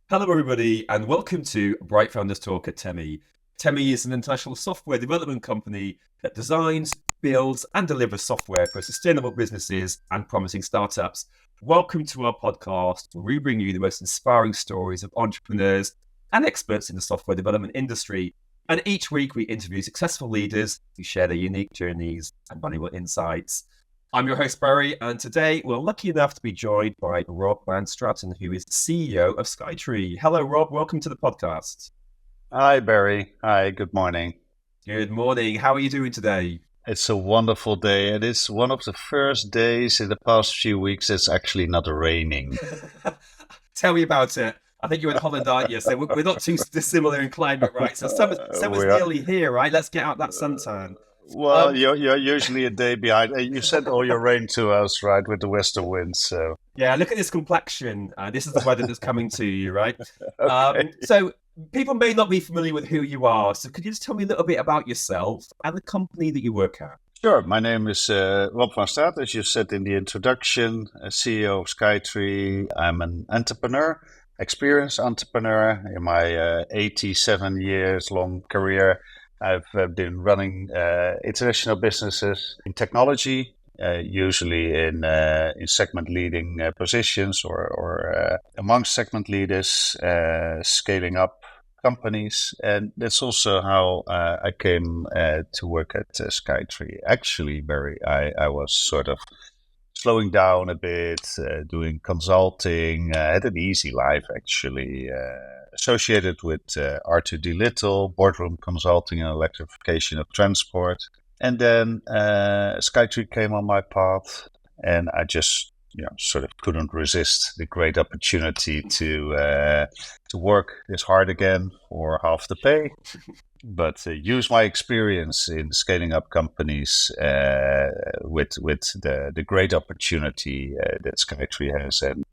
Hello, everybody, and welcome to Bright Founders Talk at Temy. Temy is an international software development company that designs, builds, and delivers software for sustainable businesses and promising startups. Welcome to our podcast, where we bring you the most inspiring stories of entrepreneurs and experts in the software development industry. And each week, we interview successful leaders who share their unique journeys and valuable insights. I'm your host, Barry, and today we're lucky enough to be joined by Rob van Straten, who is the CEO of Skytree. Hello, Rob. Welcome to the podcast. Hi, Barry. Hi, good morning. Good morning. How are you doing today? It's a wonderful day. It is one of the first days in the past few weeks it's actually not raining. Tell me about it. I think you're in Holland, aren't you? So we're not too dissimilar in climate, right? So summer's We are, nearly here, right? Let's get out that suntan. well, Um, you're usually a day behind. You sent all your rain to us, right, with the western winds. So, yeah, look at this complexion. This is the weather that's coming to you, right? okay. So people may not be familiar with who you are. So could you just tell me a little bit about yourself and the company that you work at? Sure. My name is Rob van Straten, as you said in the introduction, CEO of Skytree. I'm an entrepreneur, experienced entrepreneur. In my 87 years long career, I've been running international businesses in technology, usually in segment leading positions or amongst segment leaders, scaling up companies, and that's also how I came to work at Skytree. Actually, Barry, I was sort of slowing down a bit, doing consulting. I had an easy life, actually, associated with R2D Little, boardroom consulting and electrification of transport. And then Skytree came on my path, and I just sort of couldn't resist the great opportunity to work this hard again for half the pay, but use my experience in scaling up companies with the great opportunity that Skytree has, and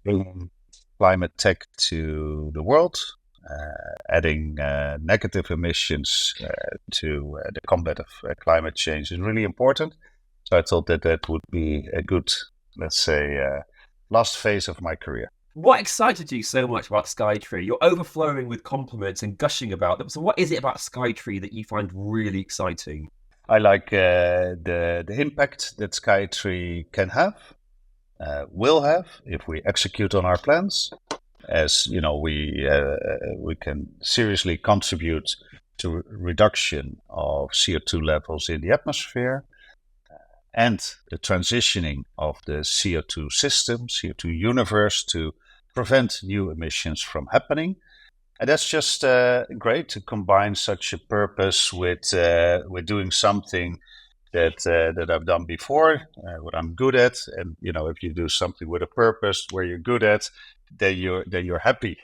bringing climate tech to the world, adding negative emissions to the combat of climate change is really important. So I thought that would be a good, let's say, last phase of my career. What excited you so much about Skytree? You're overflowing with compliments and gushing about them. So what is it about Skytree that you find really exciting? I like the impact that Skytree can have, will have if we execute on our plans. As you know, we can seriously contribute to reduction of CO2 levels in the atmosphere, and the transitioning of the CO2 system, CO2 universe, to prevent new emissions from happening. And that's just great to combine such a purpose with doing something that I've done before, what I'm good at. And if you do something with a purpose where you're good at, then you're happy.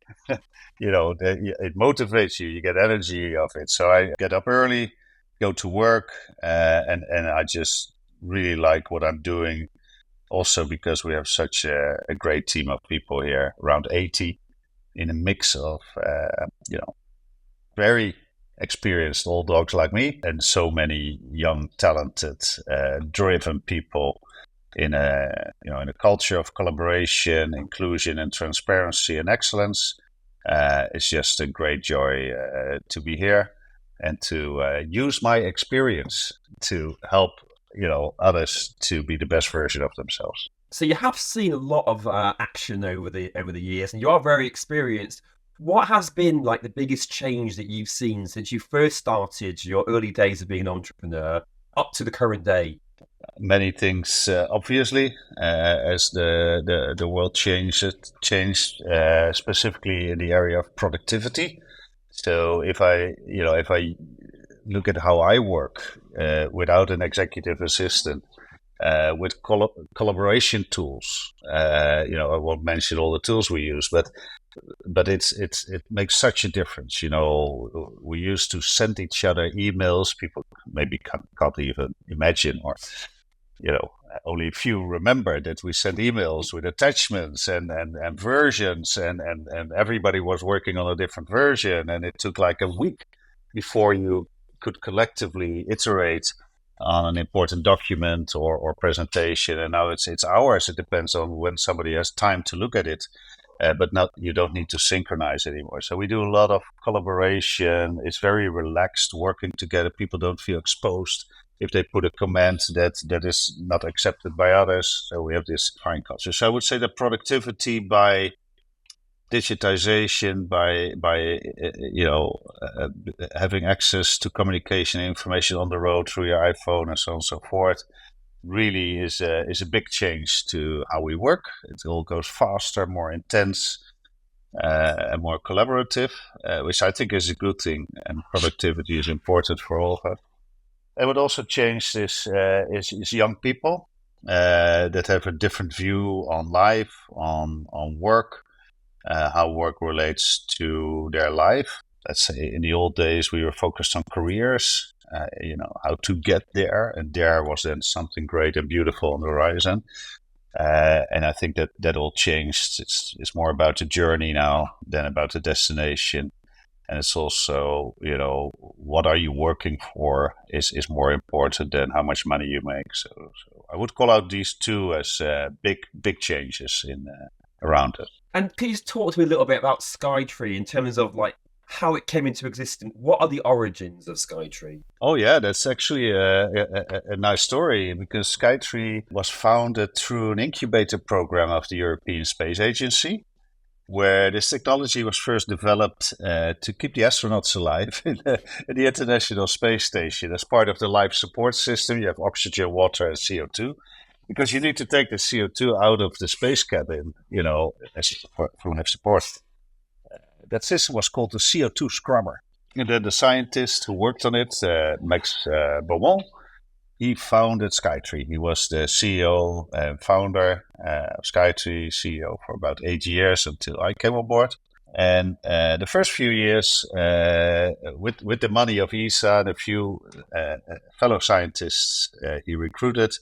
It motivates you. You get energy of it. So I get up early, go to work, and I just really like what I'm doing. Also because we have such a great team of people here, around 80, in a mix of very experienced old dogs like me, and so many young, talented, driven people in a culture of collaboration, inclusion, and transparency and excellence. It's just a great joy to be here and to use my experience to help others to be the best version of themselves. So you have seen a lot of action over the years, and you are very experienced. What has been like the biggest change that you've seen since you first started your early days of being an entrepreneur up to the current day? Many things, obviously, as the world changed, specifically in the area of productivity. So if I look at how I work without an executive assistant, with collaboration tools. I won't mention all the tools we use, but it makes such a difference. We used to send each other emails. People maybe can't even imagine, or only a few remember that we sent emails with attachments and versions, and everybody was working on a different version, and it took like a week before you could collectively iterate on an important document or presentation. And now it's hours. It depends on when somebody has time to look at it. but not you don't need to synchronize anymore. So we do a lot of collaboration. It's very relaxed working together. People don't feel exposed if they put a command that is not accepted by others. So we have this fine culture. So I would say that productivity by digitization, by having access to communication and information on the road through your iPhone and so on and so forth, really is a big change to how we work. It all goes faster, more intense, and more collaborative, which I think is a good thing. And productivity is important for all of us. And what also changed is young people that have a different view on life, on work, how work relates to their life. Let's say in the old days we were focused on careers, how to get there, and there was then something great and beautiful on the horizon. And I think that all changed. It's more about the journey now than about the destination. And it's also, what are you working for is more important than how much money you make. So I would call out these two as big changes in around it. And can you just talk to me a little bit about Skytree in terms of like how it came into existence? What are the origins of Skytree? Oh yeah, that's actually a nice story, because Skytree was founded through an incubator program of the European Space Agency, where this technology was first developed to keep the astronauts alive in the International Space Station. As part of the life support system, you have oxygen, water, and CO2, because you need to take the CO2 out of the space cabin, for life support. That system was called the CO2 scrubber. And then the scientist who worked on it, Max Beaumont, he founded Skytree. He was the CEO and founder of Skytree, CEO for about 8 years until I came on board. And the first few years, with the money of ESA and a few fellow scientists he recruited,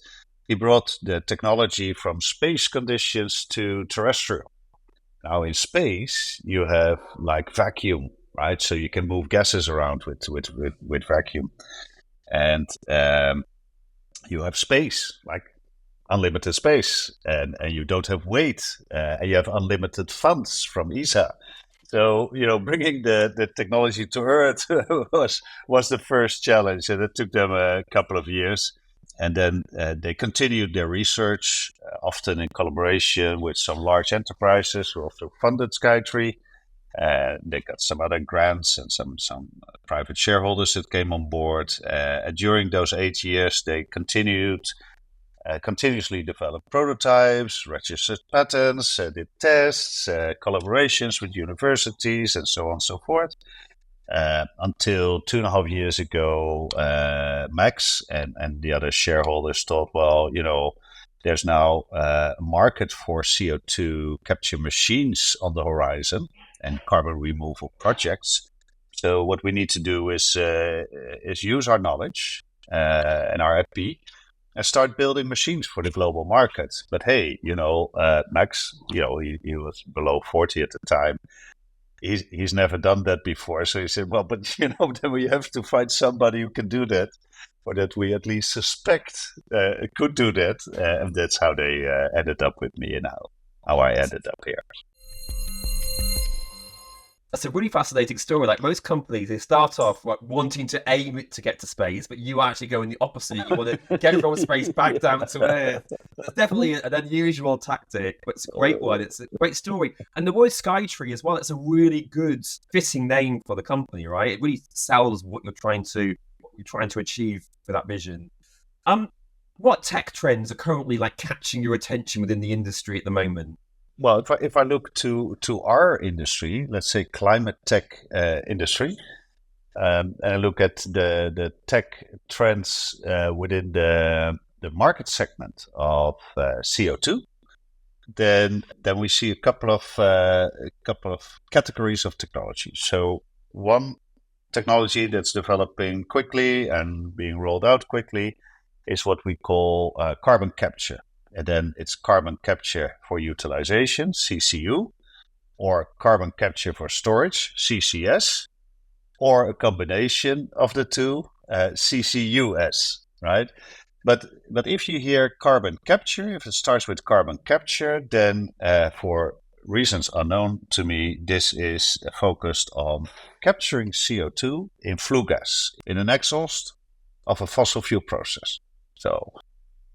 he brought the technology from space conditions to terrestrial. Now in space, you have like vacuum, right? So you can move gases around with vacuum. And you have space, like unlimited space, and you don't have weight, and you have unlimited funds from ESA. So, bringing the technology to Earth was the first challenge, and it took them a couple of years. And then they continued their research, often in collaboration with some large enterprises who also funded Skytree. They got some other grants and some private shareholders that came on board. And during those 8 years, they continuously developed prototypes, registered patents, did tests, collaborations with universities, and so on and so forth. Until 2.5 years ago, Max and the other shareholders thought, well, there's now a market for CO2 capture machines on the horizon and carbon removal projects. So what we need to do is use our knowledge and our IP and start building machines for the global market. But hey, Max, he was below 40 at the time. He's never done that before. So he said, well, but then we have to find somebody who can do that, or that we at least suspect could do that. And that's how they ended up with me and how I ended up here. That's a really fascinating story. Like most companies, they start off wanting to aim to get to space, but you actually go in the opposite. You want to get from space back down to Earth. It's definitely an unusual tactic, but it's a great one. It's a great story. And the word Skytree as well, it's a really good fitting name for the company, right? It really sells what you're trying to achieve for that vision. What tech trends are currently like catching your attention within the industry at the moment? Well, if I look to our industry, let's say climate tech industry, and I look at the tech trends within the market segment of CO2, then we see a couple of categories of technology. So one technology that's developing quickly and being rolled out quickly is what we call carbon capture. And then it's carbon capture for utilization, CCU, or carbon capture for storage, CCS, or a combination of the two, CCUS, right? But if you hear carbon capture, if it starts with carbon capture, then for reasons unknown to me, this is focused on capturing CO2 in flue gas, in an exhaust of a fossil fuel process. So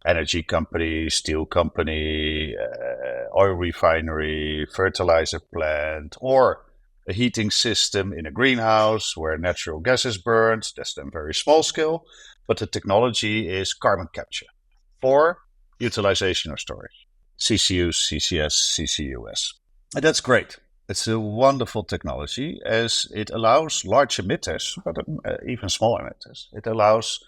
energy company, steel company, oil refinery, fertilizer plant, or a heating system in a greenhouse where natural gas is burned. That's then very small scale, but the technology is carbon capture for utilization or storage. CCUs, CCS, CCUS. And that's great. It's a wonderful technology as it allows large emitters, but even small emitters, it allows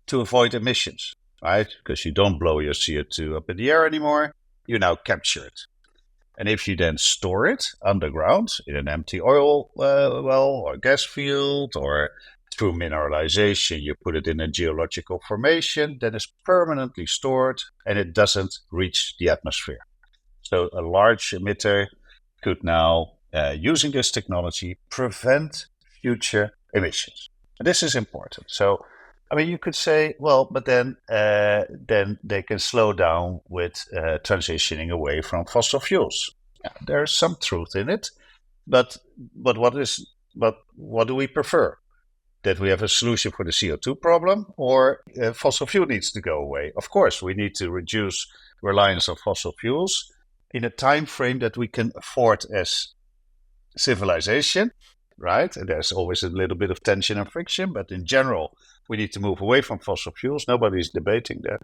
to avoid emissions, right? Because you don't blow your CO2 up in the air anymore, you now capture it. And if you then store it underground in an empty oil well or gas field, or through mineralization, you put it in a geological formation, then it's permanently stored and it doesn't reach the atmosphere. So a large emitter could now, using this technology, prevent future emissions. And this is important. So, I mean, you could say, well, but then they can slow down with transitioning away from fossil fuels. Yeah, there's some truth in it, but what do we prefer? That we have a solution for the CO2 problem, or fossil fuel needs to go away? Of course, we need to reduce reliance on fossil fuels in a time frame that we can afford as civilization, right? And there's always a little bit of tension and friction, but in general, we need to move away from fossil fuels. Nobody's debating that.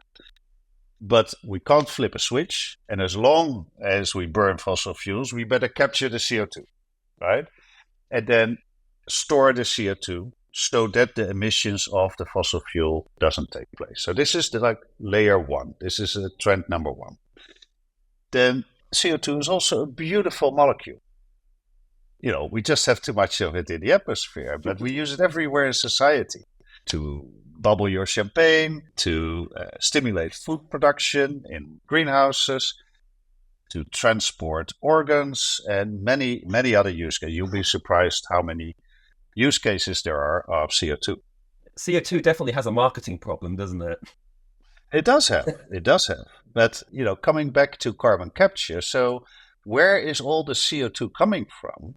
But we can't flip a switch. And as long as we burn fossil fuels, we better capture the CO2, right? And then store the CO2 so that the emissions of the fossil fuel doesn't take place. So this is the layer one. This is trend number one. Then CO2 is also a beautiful molecule. You know, we just have too much of it in the atmosphere, but we use it everywhere in society to bubble your champagne, to stimulate food production in greenhouses, to transport organs, and many, many other use cases. You'll be surprised how many use cases there are of CO2. CO2 definitely has a marketing problem, doesn't it? It does have. It does have. But, you know, coming back to carbon capture, so where is all the CO2 coming from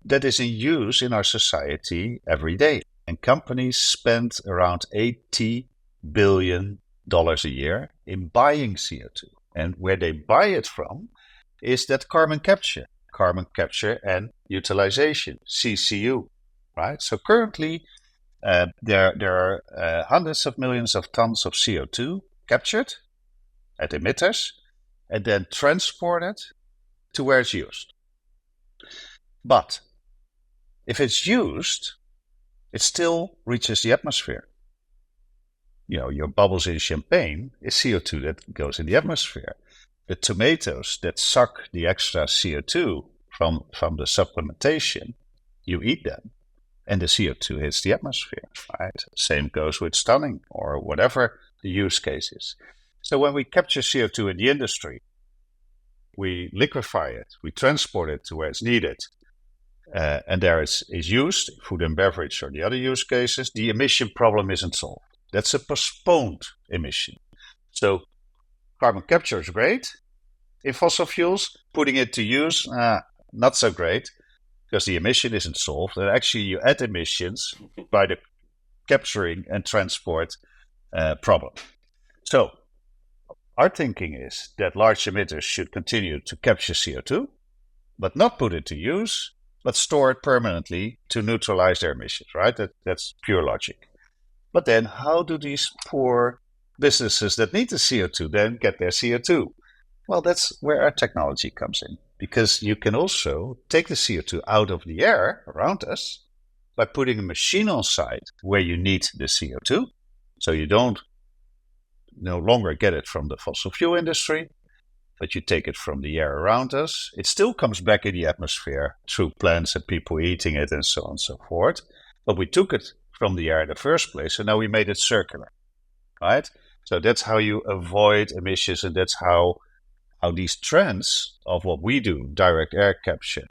that is in use in our society every day? And companies spend around $80 billion a year in buying CO2. And where they buy it from is that carbon capture and utilization, CCU, right? So currently, there are hundreds of millions of tons of CO2 captured at emitters and then transported to where it's used. But if it's used, it still reaches the atmosphere. You know, your bubbles in champagne is CO2 that goes in the atmosphere. The tomatoes that suck the extra CO2 from the supplementation, you eat them, and the CO2 hits the atmosphere, right? Same goes with stunning or whatever the use case is. So when we capture CO2 in the industry, we liquefy it, we transport it to where it's needed, and there is used, food and beverage or the other use cases, the emission problem isn't solved. That's a postponed emission. So carbon capture is great. In fossil fuels, putting it to use, not so great, because the emission isn't solved. And actually, you add emissions by the capturing and transport problem. So our thinking is that large emitters should continue to capture CO2, but not put it to use, but store it permanently to neutralize their emissions, right? That's pure logic. But then how do these poor businesses that need the CO2 then get their CO2? Well, that's where our technology comes in, because you can also take the CO2 out of the air around us by putting a machine on site where you need the CO2. So you don't no longer get it from the fossil fuel industry, but you take it from the air around us. It still comes back in the atmosphere through plants and people eating it and so on and so forth. But we took it from the air in the first place, so now we made it circular, right? So that's how you avoid emissions, and that's how these trends of what we do, direct air capture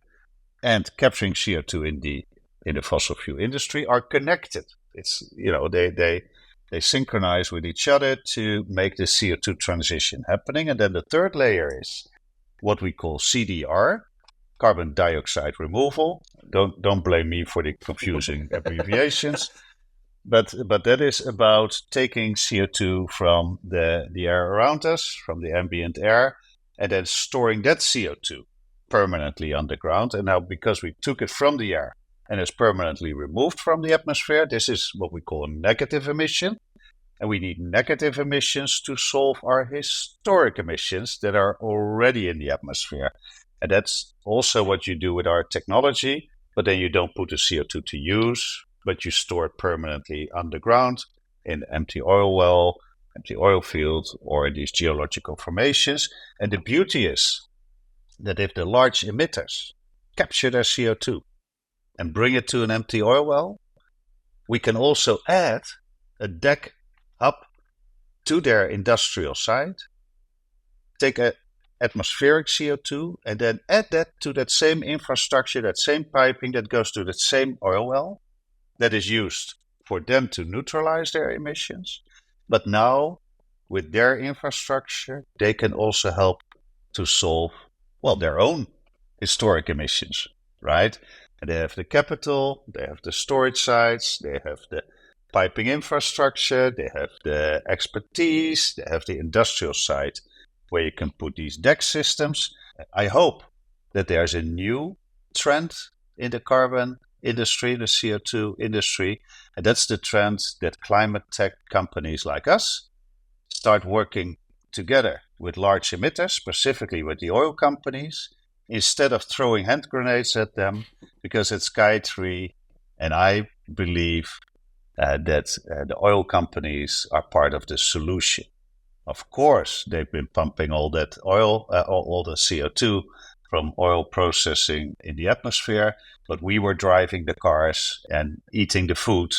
and capturing CO2 in the fossil fuel industry, are connected. It's, you know, they synchronize with each other to make the CO2 transition happening. And then the third layer is what we call CDR, carbon dioxide removal. Don't blame me for the confusing abbreviations. But that is about taking CO2 from the air around us, from the ambient air, and then storing that CO2 permanently underground. And now, because we took it from the air and it's permanently removed from the atmosphere, this is what we call a negative emission. And we need negative emissions to solve our historic emissions that are already in the atmosphere. And that's also what you do with our technology, but then you don't put the CO2 to use, but you store it permanently underground in empty oil well, empty oil field, or in these geological formations. And the beauty is that if the large emitters capture their CO2 and bring it to an empty oil well, we can also add a deck up to their industrial site, take a atmospheric CO2, and then add that to that same infrastructure, that same piping that goes to that same oil well that is used for them to neutralize their emissions. But now, with their infrastructure, they can also help to solve, well, their own historic emissions, right? And they have the capital, they have the storage sites, they have the piping infrastructure, they have the expertise, they have the industrial site where you can put these DEX systems. I hope that there's a new trend in the carbon industry, the CO2 industry, and that's the trend that climate tech companies like us start working together with large emitters, specifically with the oil companies, instead of throwing hand grenades at them, because at Skytree, and I believe that the oil companies are part of the solution. Of course, they've been pumping all that oil, all the CO2 from oil processing in the atmosphere, but we were driving the cars and eating the food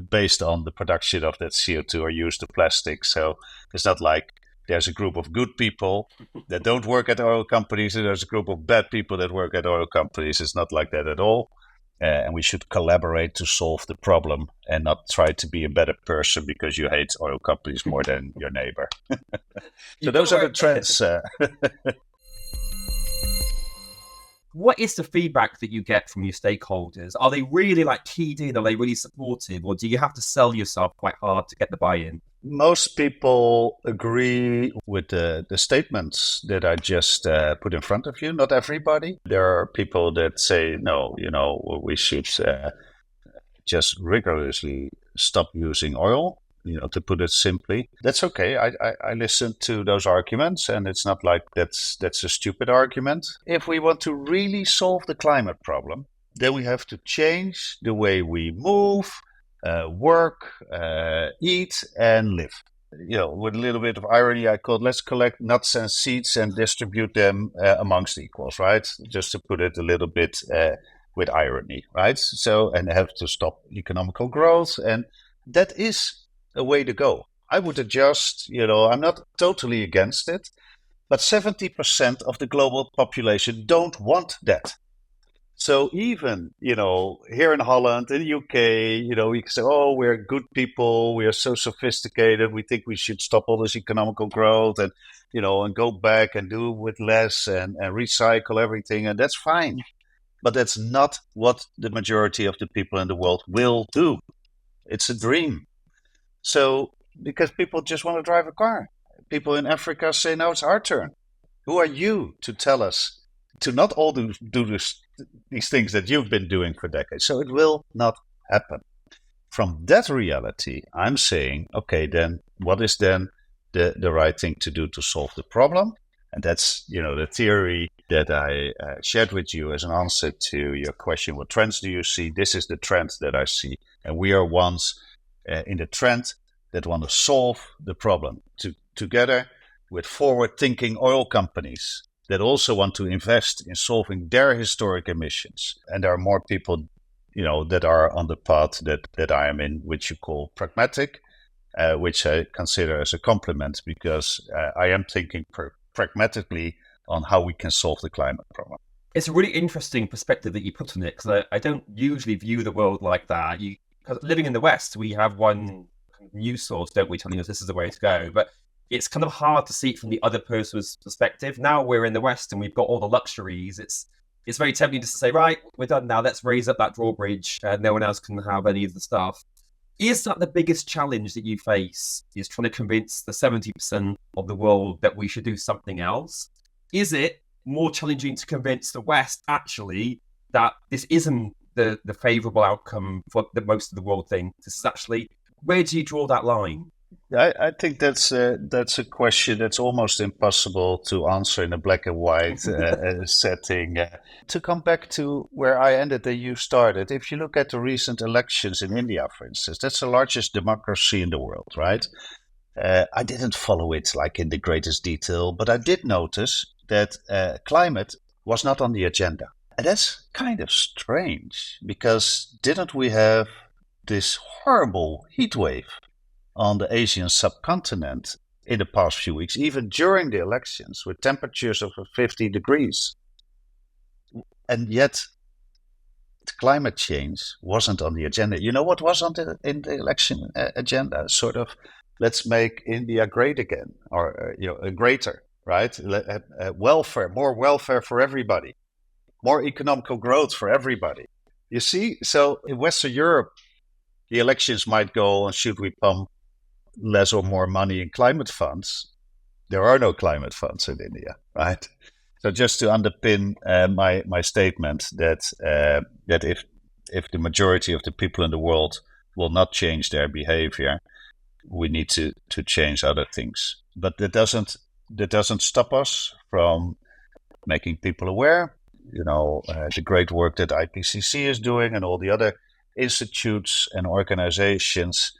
based on the production of that CO2 or use the plastic. So it's not like there's a group of good people that don't work at oil companies and there's a group of bad people that work at oil companies. It's not like that at all. And we should collaborate to solve the problem and not try to be a better person because you hate oil companies more than your neighbor. So those are the trends. What is the feedback that you get from your stakeholders? Are they really keyed in? Are they really supportive? Or do you have to sell yourself quite hard to get the buy-in? Most people agree with the statements that I just put in front of you. Not everybody. There are people that say, no, we should just rigorously stop using oil, to put it simply. That's okay. I listen to those arguments, and it's not like that's a stupid argument. If we want to really solve the climate problem, then we have to change the way we move, work, eat, and live. With a little bit of irony, I called, let's collect nuts and seeds and distribute them amongst equals, right? Just to put it a little bit with irony, right? So, and have to stop economical growth. And that is a way to go. I would adjust, I'm not totally against it, but 70% of the global population don't want that. So even, here in Holland, in the UK, we can say, oh, we're good people. We are so sophisticated. We think we should stop all this economical growth and, and go back and do with less and recycle everything. And that's fine. But that's not what the majority of the people in the world will do. It's a dream. So, because people just want to drive a car. People in Africa say, no, it's our turn. Who are you to tell us to not all do these things that you've been doing for decades? So it will not happen. From that reality, I'm saying, okay, then what is then the right thing to do to solve the problem? And that's, the theory that I shared with you as an answer to your question, what trends do you see? This is the trend that I see. And we are ones in the trend that want to solve the problem together with forward-thinking oil companies that also want to invest in solving their historic emissions. And there are more people, that are on the path that I am in, which you call pragmatic, which I consider as a compliment because I am thinking pragmatically on how we can solve the climate problem. It's a really interesting perspective that you put on it because I don't usually view the world like that. Because living in the West, we have one news source, don't we, telling us this is the way to go. But it's kind of hard to see it from the other person's perspective. Now we're in the West and we've got all the luxuries. It's very tempting just to say, right, we're done now. Let's raise up that drawbridge. No one else can have any of the stuff. Is that the biggest challenge that you face? Is trying to convince the 70% of the world that we should do something else? Is it more challenging to convince the West actually that this isn't the favourable outcome for the most of the world thing? This is actually, where do you draw that line? I think that's a question that's almost impossible to answer in a black and white setting. To come back to where I ended and you started, if you look at the recent elections in India, for instance, that's the largest democracy in the world, right? I didn't follow it like in the greatest detail, but I did notice that climate was not on the agenda. And that's kind of strange because didn't we have this horrible heat wave on the Asian subcontinent in the past few weeks, even during the elections, with temperatures of 50 degrees? And yet, climate change wasn't on the agenda. You know what was in the election agenda? Sort of, let's make India great again, or greater, right? Welfare, more welfare for everybody, more economical growth for everybody. You see, so in Western Europe, the elections might go on, should we pump less or more money in climate funds? There are no climate funds in India, right? So just to underpin my statement that if the majority of the people in the world will not change their behavior, we need to change other things. But that doesn't stop us from making people aware. The great work that IPCC is doing and all the other institutes and organizations,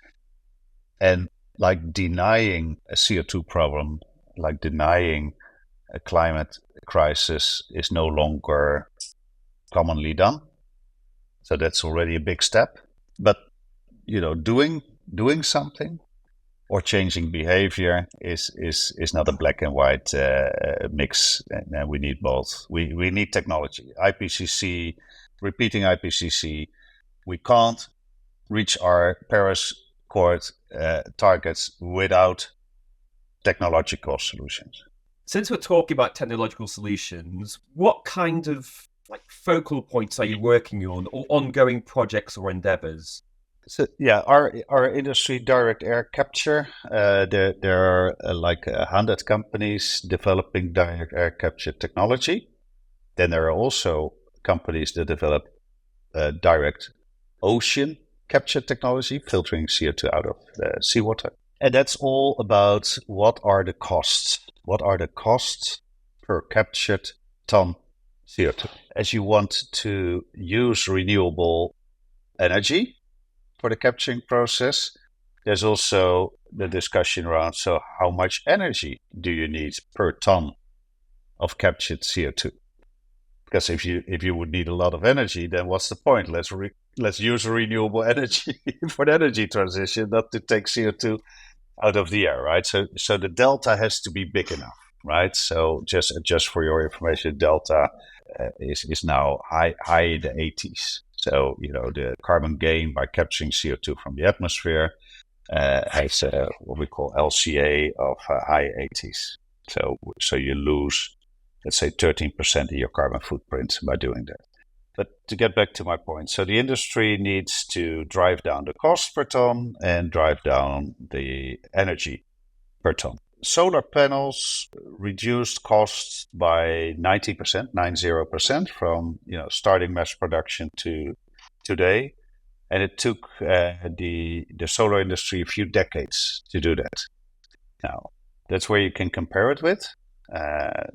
and like denying a CO2 problem, like denying a climate crisis is no longer commonly done. So that's already a big step. But doing something or changing behavior is not a black and white mix. And we need both. We need technology. IPCC, repeating IPCC, we can't reach our Paris Accord targets without technological solutions. Since we're talking about technological solutions, what kind of focal points are you working on, or ongoing projects or endeavors? So yeah, our industry, direct air capture. There are like 100 companies developing direct air capture technology. Then there are also companies that develop direct ocean capture technology, filtering CO2 out of the seawater. And that's all about what are the costs? What are the costs per captured ton CO2? As you want to use renewable energy for the capturing process, there's also the discussion around, so how much energy do you need per ton of captured CO2? Because if you would need a lot of energy, then what's the point? Let's use renewable energy for the energy transition, not to take CO2 out of the air, right? So the delta has to be big enough, right? So just for your information, delta is now high in the 80s. So the carbon gain by capturing CO2 from the atmosphere has what we call LCA of high 80s. So you lose, let's say, 13% of your carbon footprint by doing that. But to get back to my point, so the industry needs to drive down the cost per ton and drive down the energy per ton. Solar panels reduced costs by 90% from starting mass production to today, and it took the solar industry a few decades to do that. Now, that's where you can compare it with.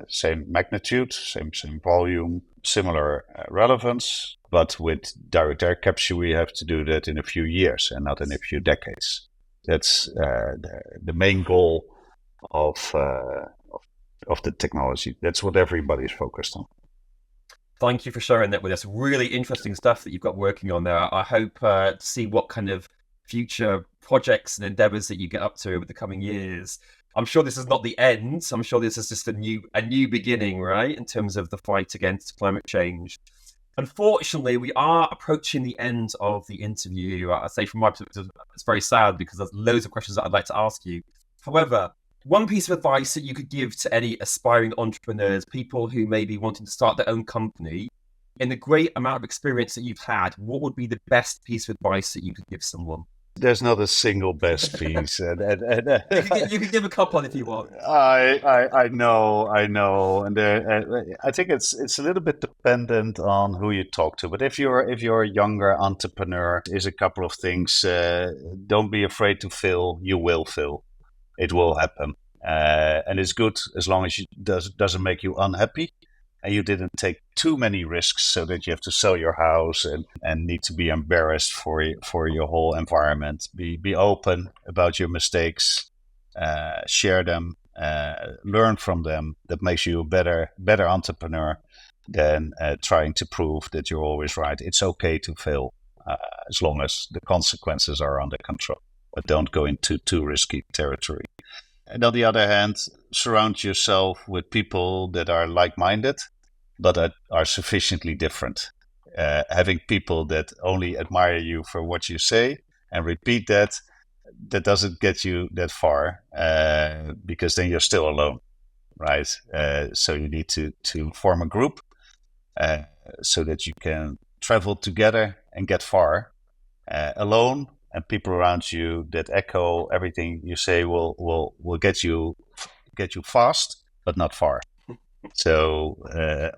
Same magnitude, same volume, similar relevance, but with direct air capture, we have to do that in a few years and not in a few decades. That's the main goal of the technology. That's what everybody's focused on. Thank you for sharing that with us. Really interesting stuff that you've got working on there. I hope to see what kind of future projects and endeavors that you get up to over the coming years. I'm sure this is not the end. I'm sure this is just a new beginning, right, in terms of the fight against climate change. Unfortunately, we are approaching the end of the interview. I say from my perspective, it's very sad because there's loads of questions that I'd like to ask you. However, One piece of advice that you could give to any aspiring entrepreneurs, people who may be wanting to start their own company, in the great amount of experience that you've had, what would be the best piece of advice that you could give someone? There's not a single best piece. You could give a couple if you want. I know, and I think it's a little bit dependent on who you talk to. But if you're a younger entrepreneur, is a couple of things. Don't be afraid to fail. You will fail. It will happen, and it's good as long as it doesn't make you unhappy, and you didn't take too many risks so that you have to sell your house and need to be embarrassed for your whole environment. Be open about your mistakes, share them, learn from them. That makes you a better entrepreneur than trying to prove that you're always right. It's okay to fail as long as the consequences are under control, but don't go into too risky territory. And on the other hand, surround yourself with people that are like-minded, but that are sufficiently different. Having people that only admire you for what you say and repeat that doesn't get you that far, because then you're still alone, right? So you need to form a group so that you can travel together and get far. Alone and people around you that echo everything you say will get you fast, but not far. So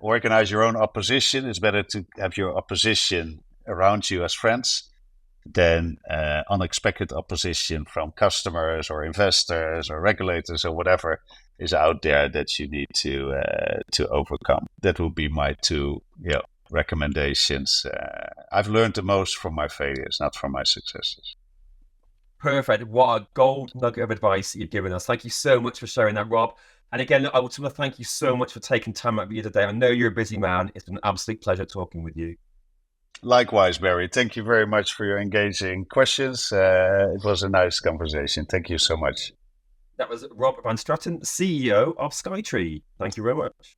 organize your own opposition. It's better to have your opposition around you as friends than unexpected opposition from customers or investors or regulators or whatever is out there that you need to overcome. That would be my two recommendations. I've learned the most from my failures, not from my successes. Perfect. What a gold nugget of advice you've given us. Thank you so much for sharing that, Rob. And again, I want to thank you so much for taking time out of your today. I know you're a busy man. It's been an absolute pleasure talking with you. Likewise, Barry. Thank you very much for your engaging questions. It was a nice conversation. Thank you so much. That was Rob van Straten, CEO of Skytree. Thank you very much.